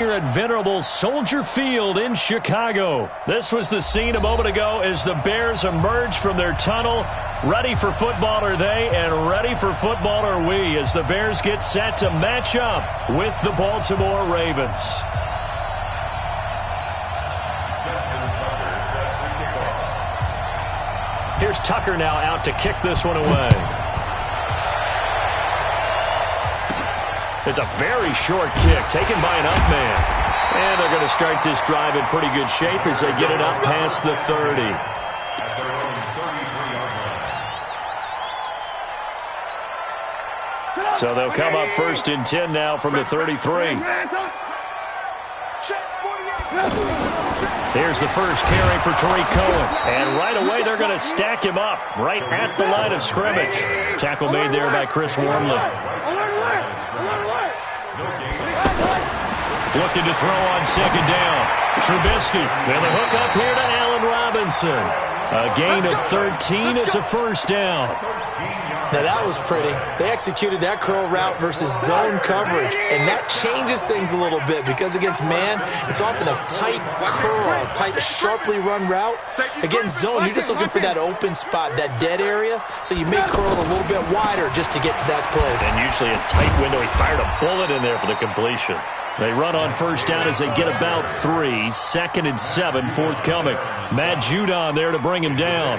Here at venerable Soldier Field in Chicago. This was the scene a moment ago as the Bears emerged from their tunnel. Ready for football are they, and ready for football are we as the Bears get set to match up with the Baltimore Ravens. Here's Tucker now out to kick this one away. It's a very short kick taken by an up man. And they're going to start this drive in pretty good shape as they get it up past the 30. So they'll come up 1st and 10 now from the 33. Here's the first carry for Tariq Cohen. And right away they're going to stack him up right at the line of scrimmage. Tackle made there by Chris Wormley. Looking to throw on 2nd down. Trubisky. And the hook up here to Allen Robinson. A gain of 13. It's a 1st down. Now that was pretty. They executed that curl route versus zone coverage, and that changes things a little bit because against man, it's often a tight curl, a tight, sharply run route. Against zone, you're just looking for that open spot, that dead area, so you may curl a little bit wider just to get to that place. And usually a tight window. He fired a bullet in there for the completion. They run on 1st down as they get about 3. 2nd and 7 forthcoming. Matt Judon there to bring him down.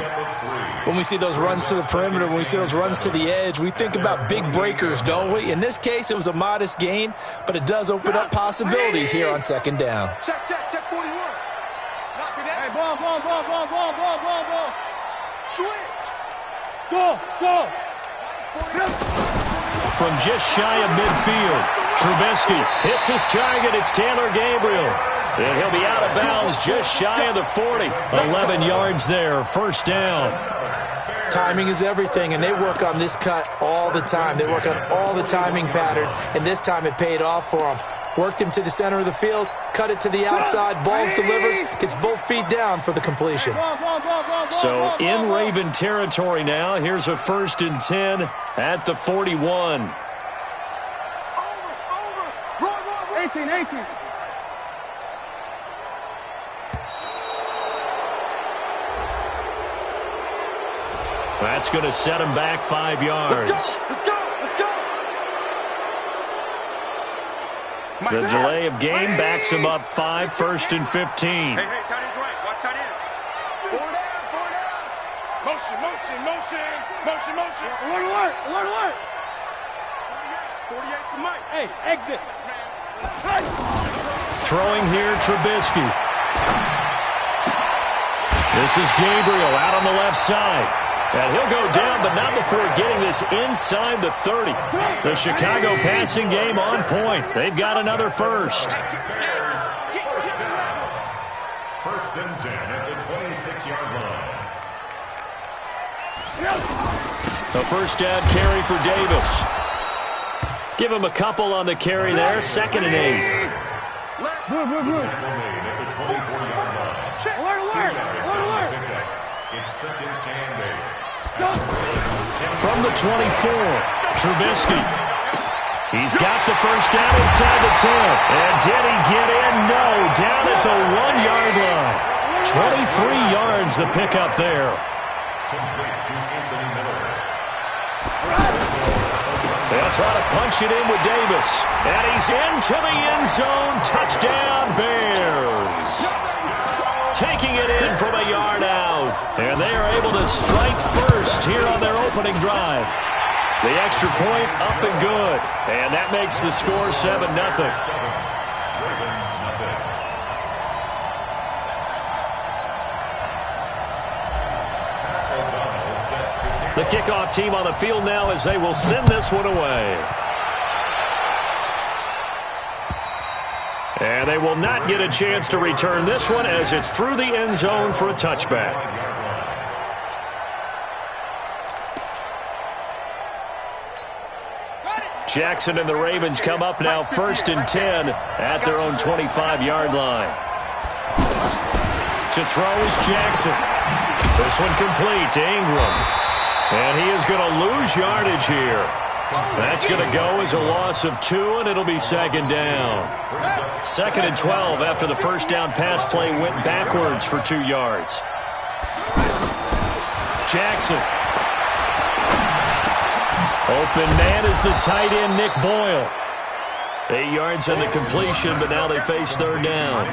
When we see those runs to the perimeter, when we see those runs to the edge, we think about big breakers, don't we? In this case, it was a modest gain, but it does open up possibilities here on 2nd down. Check 41. Knock it out. Hey, ball. Switch. Go. From just shy of midfield, Trubisky hits his target. It's Taylor Gabriel. And he'll be out of bounds just shy of the 40. 11 yards there, 1st down. Timing is everything, and they work on this cut all the time. They work on all the timing patterns, and this time it paid off for them. Worked him to the center of the field, cut it to the outside, ball's delivered, gets both feet down for the completion. So in Raven territory now, here's a 1st and 10 at the 41. 18. That's going to set him back 5 yards. Let's go. The delay of game backs him up 5, 1st and 15. Hey, tight end's right. Watch tight end. 4 down. Motion. Alert. 48 to Mike. Hey, exit. Throwing here, Trubisky. This is Gabriel out on the left side. And he'll go down, but not before getting this inside the 30. The Chicago passing game on point. They've got another 1st. 1st and 10 at the 26-yard line. The 1st down carry for Davis. Give him a couple on the carry there. 2nd and 8. Alert. It's 2nd and 8. From the 24, Trubisky. He's got the 1st down inside the 10. And did he get in? No, down at the 1-yard line. 23 yards the pickup there. They'll try to punch it in with Davis. And he's into the end zone. Touchdown, Bears. Taking it in from a yard out. And they are able to strike first here on their opening drive. The extra point up and good. And that makes the score 7-0. The kickoff team on the field now as they will send this one away. And they will not get a chance to return this one as it's through the end zone for a touchback. Jackson and the Ravens come up now 1st and 10 at their own 25-yard line. To throw is Jackson. This one complete to Ingram. And he is going to lose yardage here. That's going to go as a loss of 2, and it'll be second down. 2nd and 12 after the first down pass play went backwards for 2 yards. Jackson. Open man is the tight end, Nick Boyle. 8 yards on the completion, but now they face third down.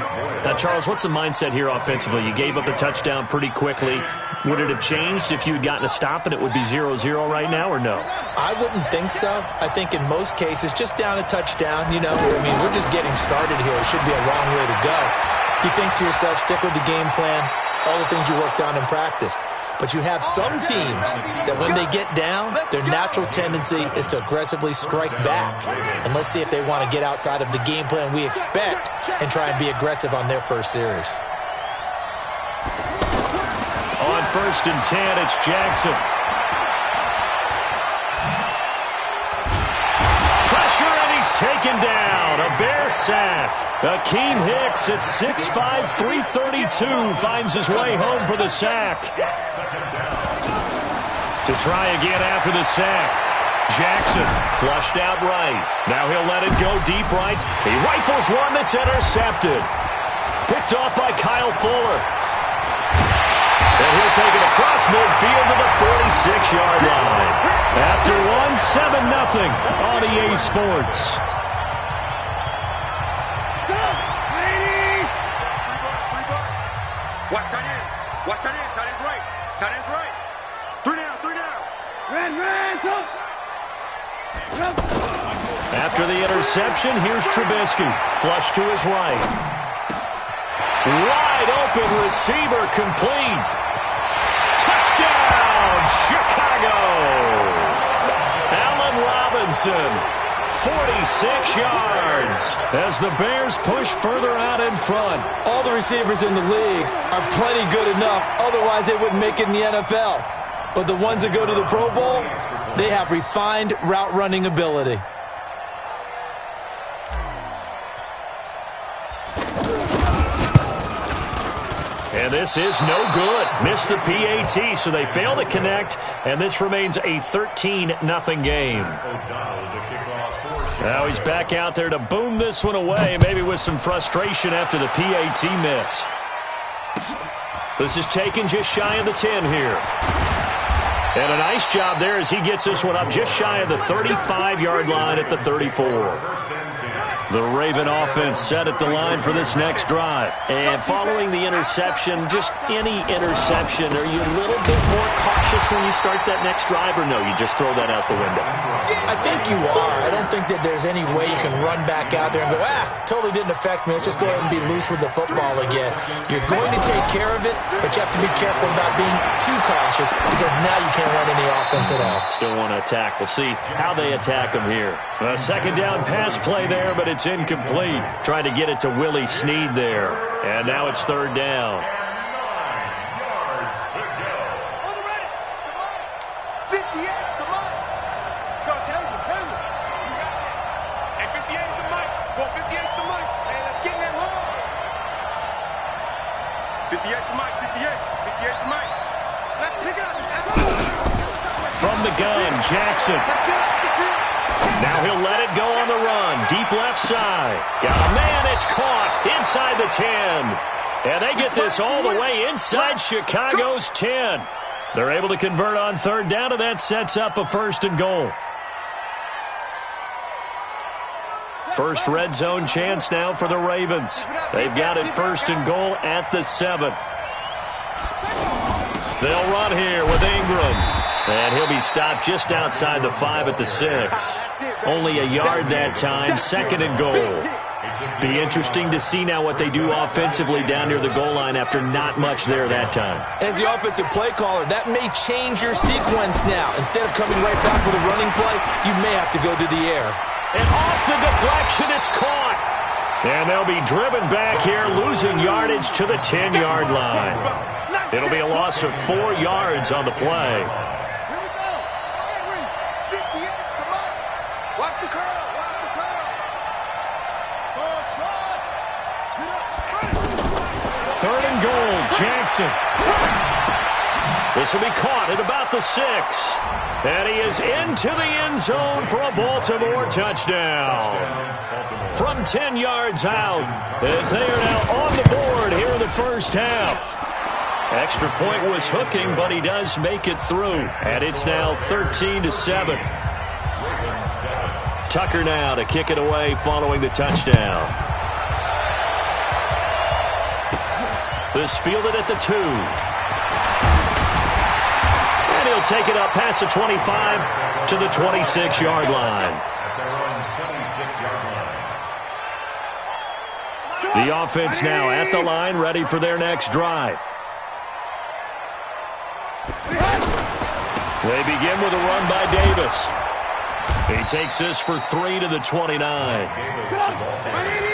Now, Charles, what's the mindset here offensively? You gave up a touchdown pretty quickly. Would it have changed if you had gotten a stop and it would be 0-0 right now, or no? I wouldn't think so. I think in most cases, just down a touchdown, we're just getting started here. It should be a long way to go. You think to yourself, stick with the game plan, all the things you worked on in practice. But you have some teams that when they get down, their natural tendency is to aggressively strike back. And let's see if they want to get outside of the game plan we expect and try and be aggressive on their first series. On 1st and 10, it's Jackson. Pressure, and he's taken down. A Bear sack. Akeem Hicks at 6'5", 332 finds his way home for the sack. To try again after the sack. Jackson flushed out right. Now he'll let it go deep right. He rifles one that's intercepted. Picked off by Kyle Fuller. And he'll take it across midfield to the 46-yard line. After one, 7-0 on EA Sports. Watch tight end. Watch tight end. Tight end's right. Tight end's right. 3 down. 3 down. Red, go. After the interception, here's Trubisky. Flush to his right. Wide open receiver complete. Touchdown, Chicago. Allen Robinson, 46 yards as the Bears push further out in front. All the receivers in the league are plenty good enough. Otherwise, they wouldn't make it in the NFL. But the ones that go to the Pro Bowl, they have refined route running ability. And this is no good. Missed the PAT, so they fail to connect, and this remains a 13-0 game. Now he's back out there to boom this one away, maybe with some frustration after the PAT miss. This is taken just shy of the 10 here. And a nice job there as he gets this one up just shy of the 35-yard line at the 34. The Raven offense set at the line for this next drive. And following the interception, just any interception, are you a little bit more cautious when you start that next drive, or no, you just throw that out the window? I think you are. I don't think that there's any way you can run back out there and go, totally didn't affect me. Let's just go ahead and be loose with the football again. You're going to take care of it, but you have to be careful about being too cautious because now you can't run any offense at all. Still want to attack. We'll see how they attack him here. A second down pass play there, but it's incomplete. Trying to get it to Willie Snead there. And now it's third down. 9 yards to go. On the ready. Come on. 58, come on. Go, Taylor. Hey, 58 is the mic. Go, 58 is the mic. Hey, let's get in that hole. 58 is the mic. 58 is the mic. Let's pick it up. From the gun, Jackson. Let's get up. Now he'll let it go on the run. Deep left side. Got a man. It's caught inside the 10. And they get this all the way inside Chicago's 10. They're able to convert on third down, and that sets up a 1st and goal. First red zone chance now for the Ravens. They've got it 1st and goal at the 7. They'll run here with Ingram. And he'll be stopped just outside the 5 at the 6. Only a yard that time, 2nd and goal. Be interesting to see now what they do offensively down near the goal line after not much there that time. As the offensive play caller, that may change your sequence now. Instead of coming right back with a running play, you may have to go to the air. And off the deflection, it's caught. And they'll be driven back here, losing yardage to the 10-yard line. It'll be a loss of 4 yards on the play. Watch the curl. Watch the curl. 3rd and goal, Jackson. This will be caught at about the 6. And he is into the end zone for a Baltimore touchdown. From 10 yards out, as they are now on the board here in the first half. Extra point was hooking, but he does make it through. And it's now 13-7. Tucker now to kick it away following the touchdown. This fielded at the 2. And he'll take it up past the 25 to the 26-yard line. The offense now at the line, ready for their next drive. They begin with a run by Davis. He takes this for 3 to the 29.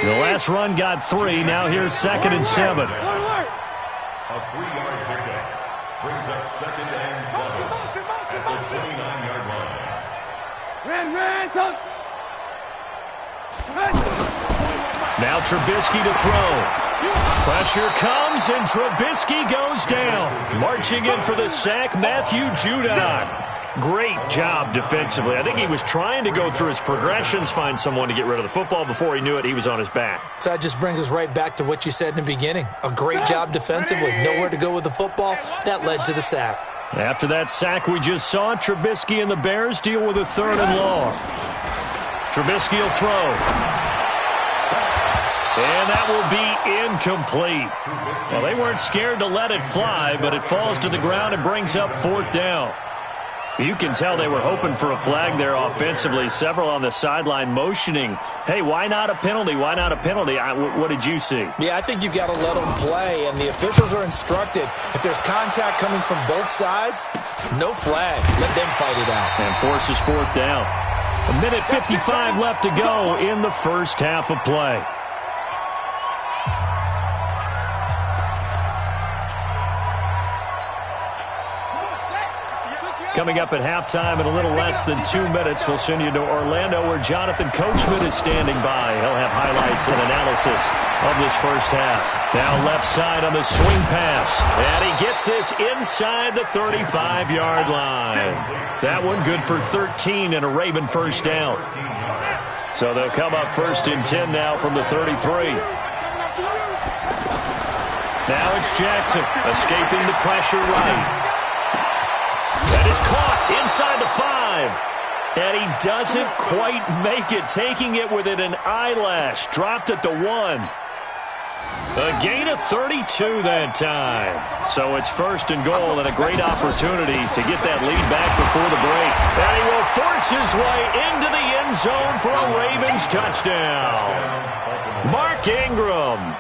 The last run got 3. Now here's 2nd and 7. A 3-yard pickup brings up 2nd and 7 at the 29-yard line. Now Trubisky to throw. Pressure comes, and Trubisky goes down. Marching in for the sack, Matthew Judon. Great job defensively. I think he was trying to go through his progressions, find someone to get rid of the football. Before he knew it, he was on his back. So that just brings us right back to what you said in the beginning. A great job defensively. Nowhere to go with the football. That led to the sack. After that sack we just saw, Trubisky and the Bears deal with a 3rd and long. Trubisky will throw. And that will be incomplete. Well, they weren't scared to let it fly, but it falls to the ground and brings up 4th down. You can tell they were hoping for a flag there offensively. Several on the sideline motioning, hey, why not a penalty? Why not a penalty? What did you see? Yeah, I think you've got to let them play, and the officials are instructed. If there's contact coming from both sides, no flag. Let them fight it out. And forces 4th down. 1:55 left to go in the first half of play. Coming up at halftime in a little less than 2 minutes, we'll send you to Orlando where Jonathan Coachman is standing by. He'll have highlights and analysis of this first half. Now left side on the swing pass. And he gets this inside the 35-yard line. That one good for 13 and a Raven first down. So they'll come up 1st and 10 now from the 33. Now it's Jackson escaping the pressure right. That is caught inside the 5. And he doesn't quite make it, taking it within an eyelash. Dropped at the 1. A gain of 32 that time. So it's 1st and goal and a great opportunity to get that lead back before the break. And he will force his way into the end zone for a Ravens touchdown. Mark Ingram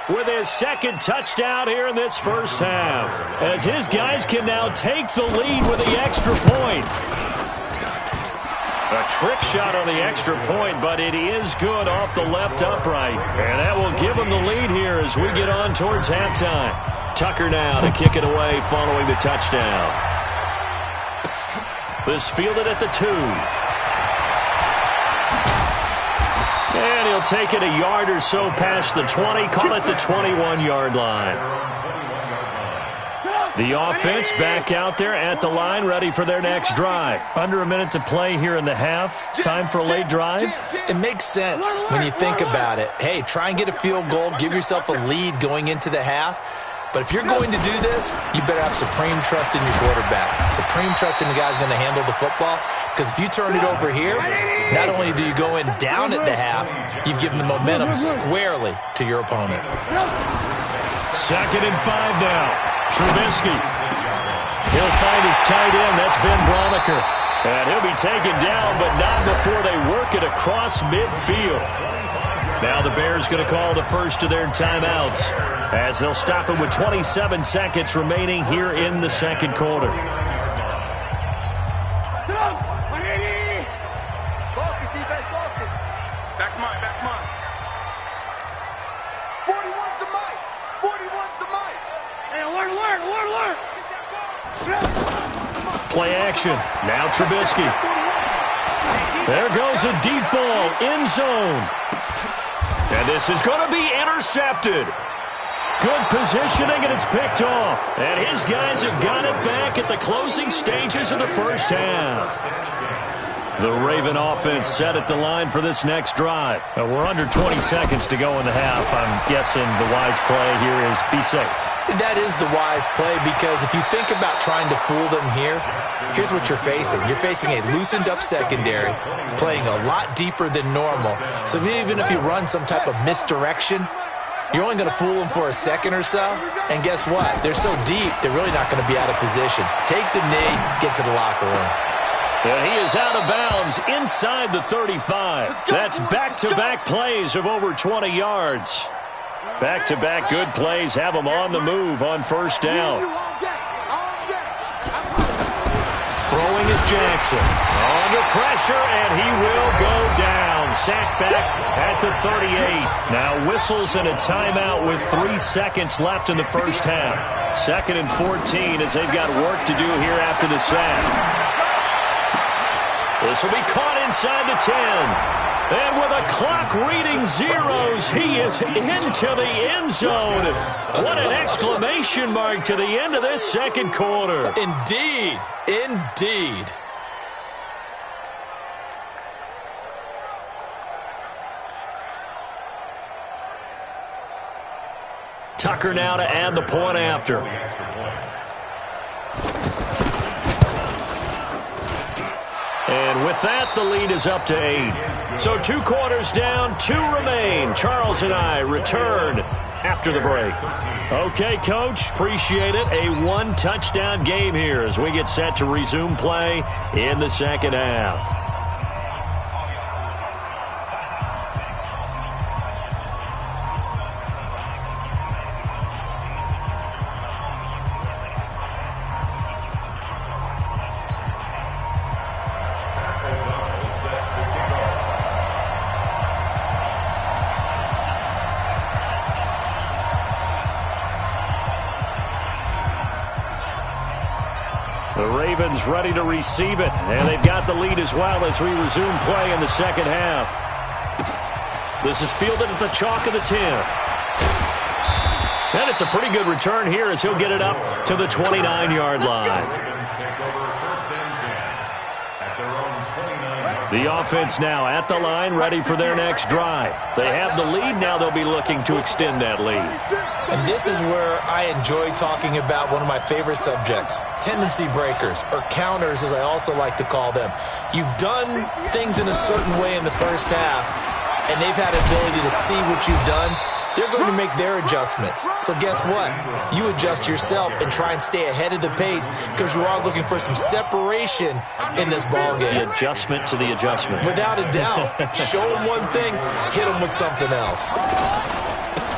with his 2nd touchdown here in this first half, as his guys can now take the lead with the extra point. A trick shot on the extra point, but it is good off the left upright. And that will give them the lead here as we get on towards halftime. Tucker now to kick it away following the touchdown. This fielded at the 2. And he'll take it a yard or so past the 20, call it the 21-yard line. The offense back out there at the line, ready for their next drive. Under a minute to play here in the half. Time for a late drive. It makes sense when you think about it. Hey, try and get a field goal, give yourself a lead going into the half. But if you're going to do this, you better have supreme trust in your quarterback. Supreme trust in the guy's going to handle the football. Because if you turn it over here, not only do you go in down at the half, you've given the momentum squarely to your opponent. 2nd and 5 now. Trubisky. He'll find his tight end. That's Ben Braunecker. And he'll be taken down, but not before they work it across midfield. Now the Bears going to call the first of their timeouts as they'll stop it with 27 seconds remaining here in the 2nd quarter. Back's mine, back's mine. 41's the mic. 41's the mic. Hey, alert. Play action. Now Trubisky. There goes a deep ball. End zone. And this is going to be intercepted. Good positioning, and it's picked off. And his guys have got it back at the closing stages of the first half. The Raven offense set at the line for this next drive. We're under 20 seconds to go in the half. I'm guessing the wise play here is be safe. That is the wise play, because if you think about trying to fool them here, here's what you're facing. You're facing a loosened up secondary, playing a lot deeper than normal. So even if you run some type of misdirection, you're only going to fool them for a second or so. And guess what? They're so deep, they're really not going to be out of position. Take the knee, get to the locker room. And he is out of bounds inside the 35. That's back-to-back plays of over 20 yards. Back-to-back good plays have him on the move on first down. Throwing is Jackson. Under pressure, and he will go down. Sacked back at the 38. Now whistles and a timeout with 3 seconds left in the first half. 2nd and 14 as they've got work to do here after the sack. This will be caught inside the 10. And with a clock reading zeros, he is into the end zone. What an exclamation mark to the end of this second quarter. Indeed. Indeed. Tucker now to add the point after. And with that, the lead is up to 8. So 2 quarters down, 2 remain. Charles and I return after the break. Okay, Coach, appreciate it. A 1-touchdown game here as we get set to resume play in the second half. The Ravens ready to receive it, and they've got the lead as well as we resume play in the second half. This is fielded at the chalk of the 10. And it's a pretty good return here as he'll get it up to the 29-yard line. The offense now at the line, ready for their next drive. They have the lead. Now they'll be looking to extend that lead. And this is where I enjoy talking about one of my favorite subjects, tendency breakers, or counters as I also like to call them. You've done things in a certain way in the first half, and they've had the ability to see what you've done. They're going to make their adjustments. So guess what? You adjust yourself and try and stay ahead of the pace because you are looking for some separation in this ballgame. The adjustment to the adjustment. Without a doubt. Show them one thing, hit them with something else.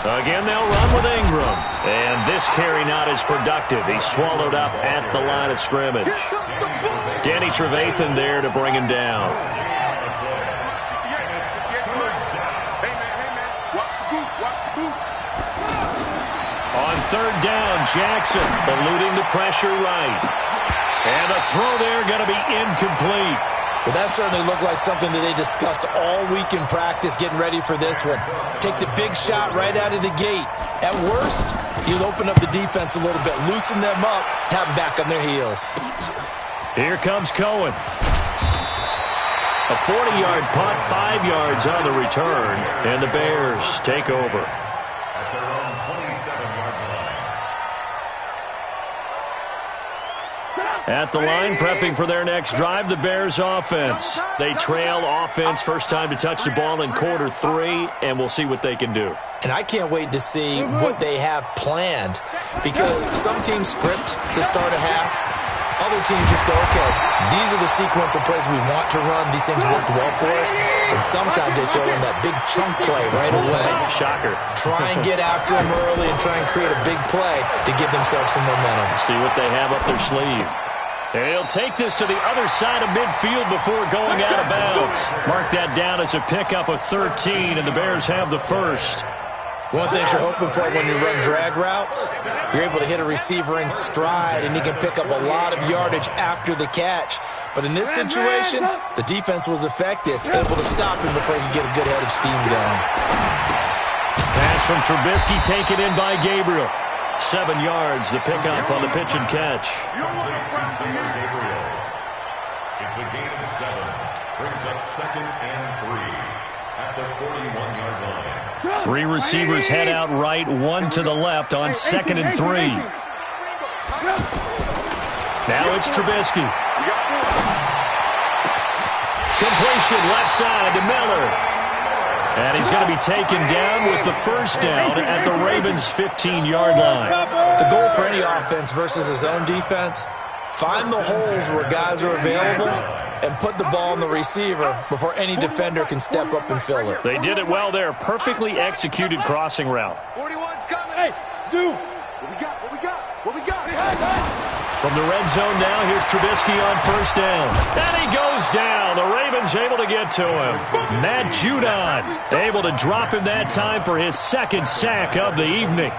Again, they'll run with Ingram. And this carry not as productive. He's swallowed up at the line of scrimmage. Danny Trevathan there to bring him down. On third down, Jackson eluding the pressure right. And the throw there going to be incomplete. Well, that certainly looked like something that they discussed all week in practice getting ready for this one. Take the big shot right out of the gate. At worst, you'll open up the defense a little bit, loosen them up, have them back on their heels. Here comes Cohen. A 40-yard punt, 5 yards on the return, and the Bears take over. At the line, prepping for their next drive, the Bears offense. They trail offense, first time to touch the ball in quarter 3, and we'll see what they can do. And I can't wait to see what they have planned, because some teams script to start a half. Other teams just go, okay, these are the sequence of plays we want to run. These things worked well for us. And sometimes they throw in that big chunk play right away. Shocker. Try and get after them early and try and create a big play to give themselves some momentum. See what they have up their sleeve. And he'll take this to the other side of midfield before going out of bounds. Mark that down as a pickup of 13, and the Bears have the first. One thing you're hoping for when you run drag routes, you're able to hit a receiver in stride, and he can pick up a lot of yardage after the catch. But in this situation, the defense was effective, able to stop him before he could get a good head of steam going. Pass from Trubisky, taken in by Gabriel. 7 yards, the pickup on the pitch and catch. Gabriel. It's a gain of 7. Brings up 2nd and 3 at the 41-yard line. 3 receivers head out right, 1 to the left on 2nd and 3. Now it's Trubisky. Completion left side to Miller. And he's going to be taken down with the first down at the Ravens' 15-yard line. The goal for any offense versus his own defense, find the holes where guys are available and put the ball on the receiver before any defender can step up and fill it. They did it well there. Perfectly executed crossing route. 41's coming. Hey, Zoo. What we got? What we got? What we got? From the red zone now, here's Trubisky on first down. And he goes down. The Ravens able to get to him. Matt Judon able to drop him that time for his 2nd sack of the evening.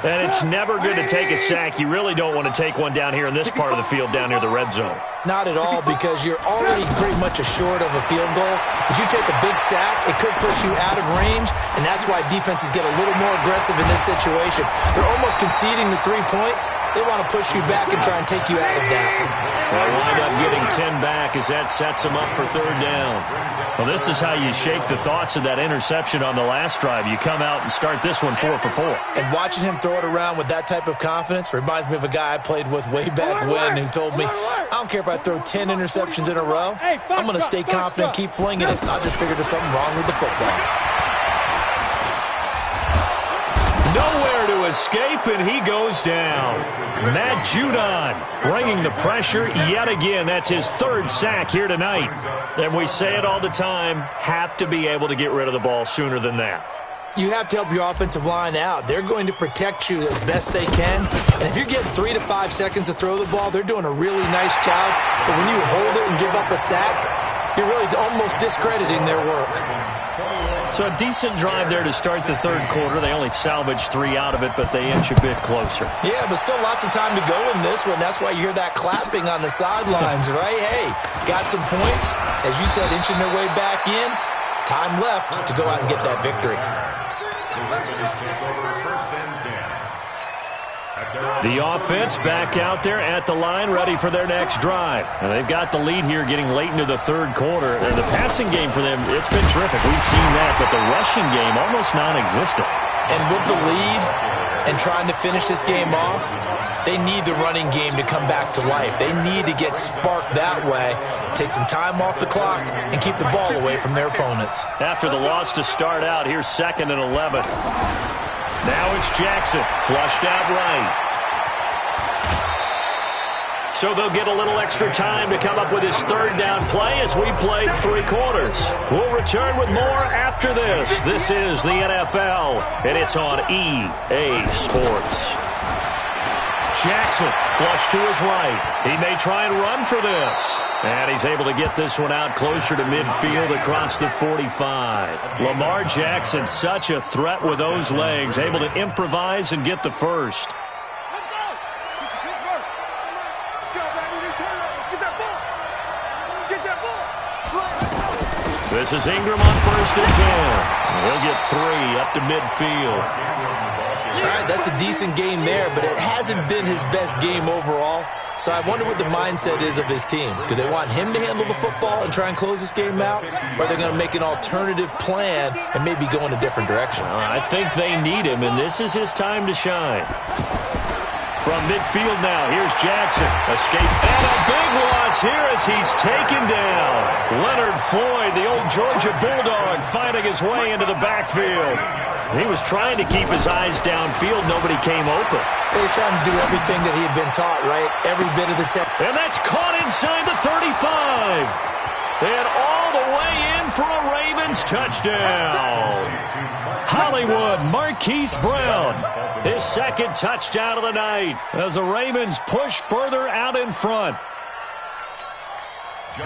And it's never good to take a sack. You really don't want to take one down here in this part of the field, down near the red zone. Not at all, because you're already pretty much assured of a field goal. If you take a big sack, it could push you out of range, and that's why defenses get a little more aggressive in this situation. They're almost conceding the 3 points. They want to push you back and try and take you out of that. They'll wind up getting 10 back as that sets them up for 3rd down. Well, this is how you shake the thoughts of that interception on the last drive. You come out and start this one 4 for 4. And watching him throw it around with that type of confidence reminds me of a guy I played with way back when who told me, I don't care if I throw 10 interceptions in a row, I'm going to stay confident, keep flinging it. I just figured there's something wrong with the football. Nowhere to escape, and he goes down. Matt Judon bringing the pressure yet again. That's his 3rd sack here tonight. And we say it all the time, have to be able to get rid of the ball sooner than that. You have to help your offensive line out. They're going to protect you as best they can. And if you're getting 3 to 5 seconds to throw the ball, they're doing a really nice job. But when you hold it and give up a sack, you're really almost discrediting their work. So a decent drive there to start the 3rd quarter. They only salvaged 3 out of it, but they inch a bit closer. Yeah, but still lots of time to go in this one. That's why you hear that clapping on the sidelines, right? Hey, got some points. As you said, inching their way back in. Time left to go out and get that victory. The offense back out there at the line, ready for their next drive. And they've got the lead here getting late into the 3rd quarter. And the passing game for them, it's been terrific. We've seen that, but the rushing game almost non-existent. And with the lead and trying to finish this game off, they need the running game to come back to life. They need to get sparked that way, take some time off the clock, and keep the ball away from their opponents. After the loss to start out, here's 2nd and 11. Now it's Jackson, flushed out right. So they'll get a little extra time to come up with his 3rd down play as we played 3 quarters. We'll return with more after this. This is the NFL, and it's on EA Sports. Jackson, flush to his right. He may try and run for this. And he's able to get this one out closer to midfield across the 45. Lamar Jackson, such a threat with those legs, able to improvise and get the first. This is Ingram on 1st and 10. He'll get 3 up to midfield. All right, that's a decent game there, but it hasn't been his best game overall. So I wonder what the mindset is of his team. Do they want him to handle the football and try and close this game out? Or are they going to make an alternative plan and maybe go in a different direction? I think they need him, and this is his time to shine. From midfield now, here's Jackson. Escape and a big loss here as he's taken down. Leonard Floyd, the old Georgia Bulldog, finding his way into the backfield. He was trying to keep his eyes downfield. Nobody came open. He was trying to do everything that he had been taught, right? Every bit of the test. And that's caught inside the 35. And all the way in for a Ravens touchdown. Hollywood Marquise Brown, his 2nd touchdown of the night as the Ravens push further out in front.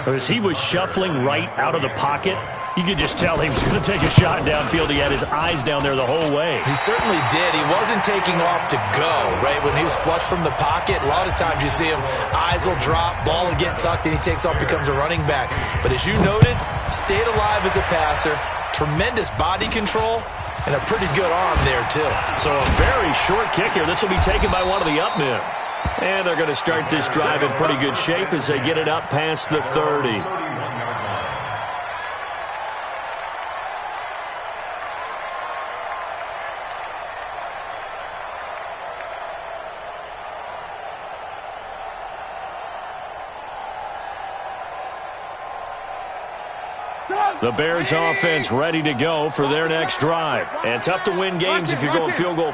As he was shuffling right out of the pocket, you could just tell he was going to take a shot downfield. He had his eyes down there the whole way. He certainly did. He wasn't taking off to go, right? When he was flushed from the pocket, a lot of times you see him, eyes will drop, ball will get tucked, and he takes off, becomes a running back. But as you noted, stayed alive as a passer, tremendous body control, And a pretty good arm there, too. So a very short kick here. This will be taken by one of the up men. And they're going to start this drive in pretty good shape as they get it up past the 30. The Bears offense ready to go for their next drive. And tough to win games if you're going field goal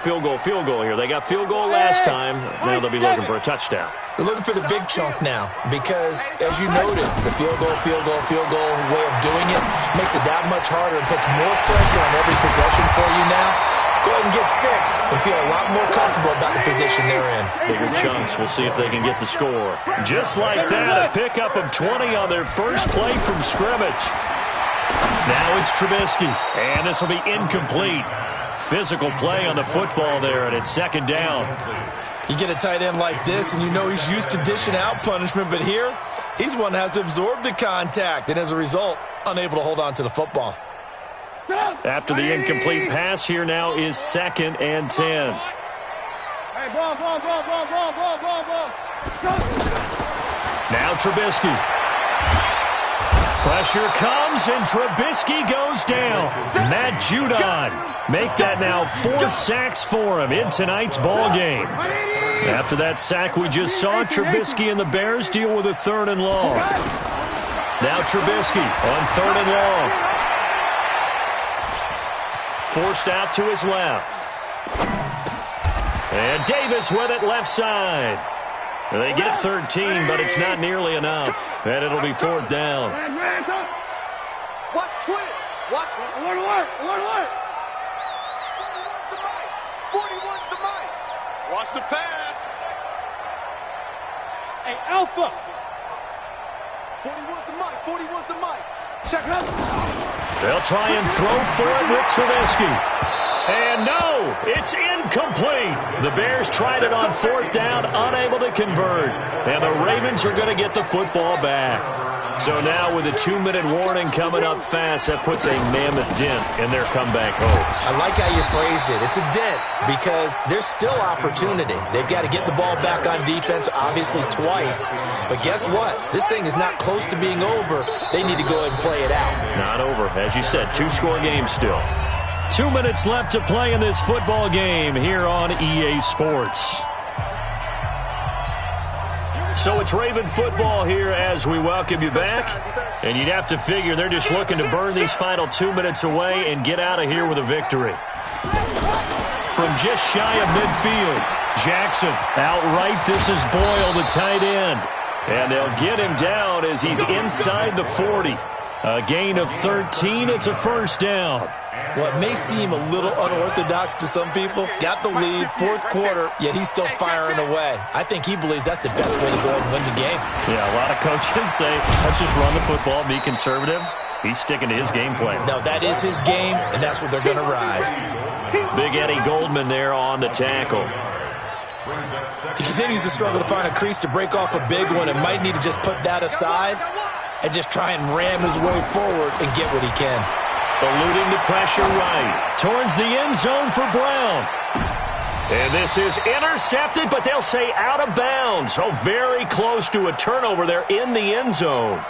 here. They got field goal last time. Now they'll be looking for a touchdown. They're looking for the big chunk now because, as you noted, the field goal way of doing it makes it that much harder and puts more pressure on every possession for you now. Go ahead and get 6 and feel a lot more comfortable about the position they're in. Bigger chunks. We'll see if they can get the score. Just like that, a pickup of 20 on their first play from scrimmage. Now it's Trubisky, and this will be incomplete. Physical play on the football there, and it's second down. You get a tight end like this, and you know he's used to dishing out punishment, but here, he's the one that has to absorb the contact, and as a result, unable to hold on to the football. After the incomplete pass, here now is 2nd and 10. Now Trubisky. Pressure comes, and Trubisky goes down. Matt Judon make that now 4 sacks for him in tonight's ball game. After that sack we just saw, Trubisky and the Bears deal with a 3rd and long. Now Trubisky on 3rd and long. Forced out to his left. And Davis with it left side. They get 13, but it's not nearly enough. And it'll be 4th down. Watch twist. Watch. Alert. The mic. 41's the mic. Watch the pass. Hey, Alpha. 41's the mic. Check it out. They'll try and throw for it with Trubisky. And no, it's incomplete. The Bears tried it on 4th down, unable to convert. And the Ravens are going to get the football back. So now with a 2-minute warning coming up fast, that puts a mammoth dent in their comeback hopes. I like how you phrased it. It's a dent because there's still opportunity. They've got to get the ball back on defense, obviously twice. But guess what? This thing is not close to being over. They need to go ahead and play it out. Not over. As you said, 2-score game still. 2 minutes left to play in this football game here on EA Sports. So it's Raven football here as we welcome you back. And you'd have to figure they're just looking to burn these final 2 minutes away and get out of here with a victory. From just shy of midfield, Jackson outright. This is Boyle, the tight end. And they'll get him down as he's inside the 40. A gain of 13. It's a 1st down. What may seem a little unorthodox to some people, got the lead, 4th quarter, yet he's still firing away. I think he believes that's the best way to go ahead and win the game. Yeah, a lot of coaches say, let's just run the football, be conservative. He's sticking to his game plan. No, that is his game, and that's what they're going to ride. Big Eddie Goldman there on the tackle. He continues to struggle to find a crease to break off a big one and might need to just put that aside and just try and ram his way forward and get what he can. Eluding the pressure right. Towards the end zone for Brown. And this is intercepted, but they'll say out of bounds. Oh, very close to a turnover there in the end zone.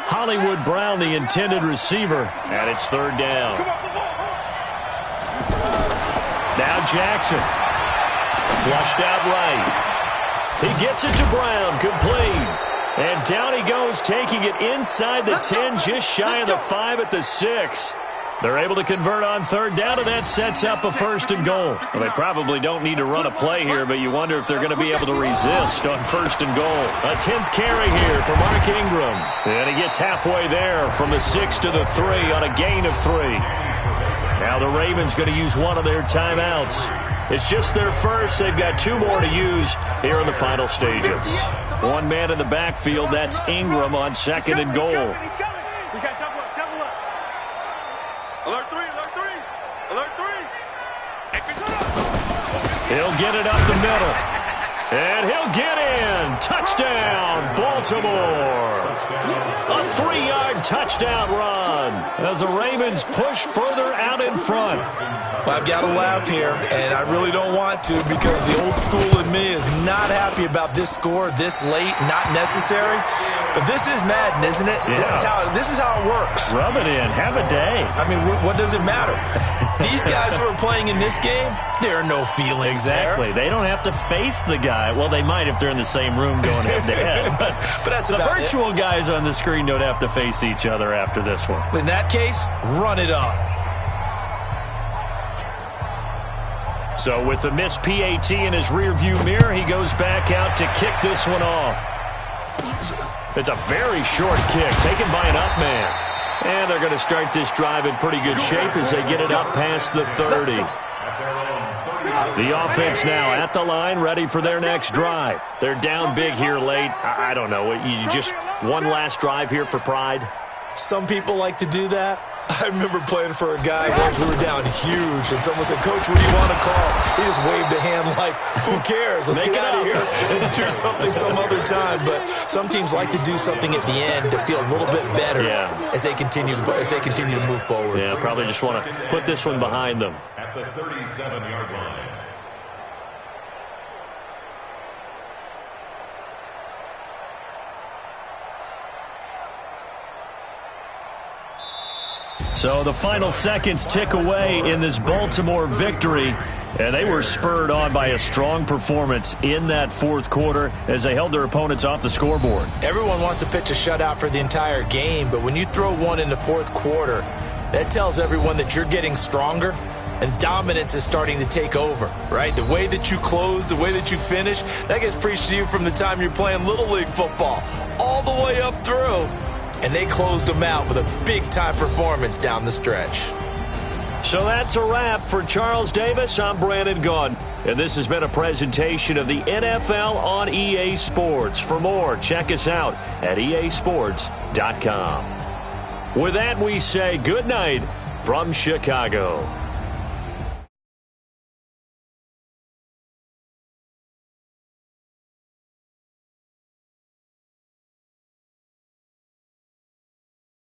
Hollywood Brown, the intended receiver, and it's 3rd down. Now Jackson. Flushed out right. He gets it to Brown, complete. And down he goes, taking it inside the 10, just shy of the 5 at the 6. They're able to convert on 3rd down, and that sets up a 1st and goal. Well, they probably don't need to run a play here, but you wonder if they're going to be able to resist on 1st and goal. A 10th carry here for Mark Ingram. And he gets halfway there from the 6 to the 3 on a gain of 3. Now the Ravens going to use one of their timeouts. It's just their first. They've got 2 more to use here in the final stages. One man in the backfield. That's Ingram on 2nd and goal. We got double up. Alert 3. He'll get it up the middle. And he'll get in. Touchdown, Baltimore. A 3-yard touchdown run as the Ravens push further out in front. Well, I've got to laugh here, and I really don't want to because the old school in me is not happy about this score this late, not necessary. But this is Madden, isn't it? Yeah. This is how it works. Rub it in. Have a day. I mean, what does it matter? These guys who are playing in this game, there are no feelings Exactly. there. They don't have to face the guy. Well, they might if they're in the same room going head-to-head. But that's the about virtual guys on the screen don't have to face each other after this one. In that case, run it up. So with the missed PAT in his rearview mirror, he goes back out to kick this one off. It's a very short kick taken by an up man. And they're going to start this drive in pretty good shape as they get it up past the 30. The offense now at the line, ready for their next drive. They're down big here late. I don't know. You just one last drive here for pride? Some people like to do that. I remember playing for a guy once. We were down huge, and someone said, "Coach, what do you want to call?" He just waved a hand like, "Who cares? Let's get out of here and do something some other time." But some teams like to do something at the end to feel a little bit better as they continue to move forward. Yeah, probably just want to put this one behind them. At the 37-yard line. So the final seconds tick away in this Baltimore victory, and they were spurred on by a strong performance in that fourth quarter as they held their opponents off the scoreboard. Everyone wants to pitch a shutout for the entire game, but when you throw one in the fourth quarter, that tells everyone that you're getting stronger and dominance is starting to take over, right? The way that you close, the way that you finish, that gets preached to you from the time you're playing Little League football all the way up through. And they closed them out with a big-time performance down the stretch. So that's a wrap for Charles Davis. I'm Brandon Gunn, and this has been a presentation of the NFL on EA Sports. For more, check us out at easports.com. With that, we say good night from Chicago.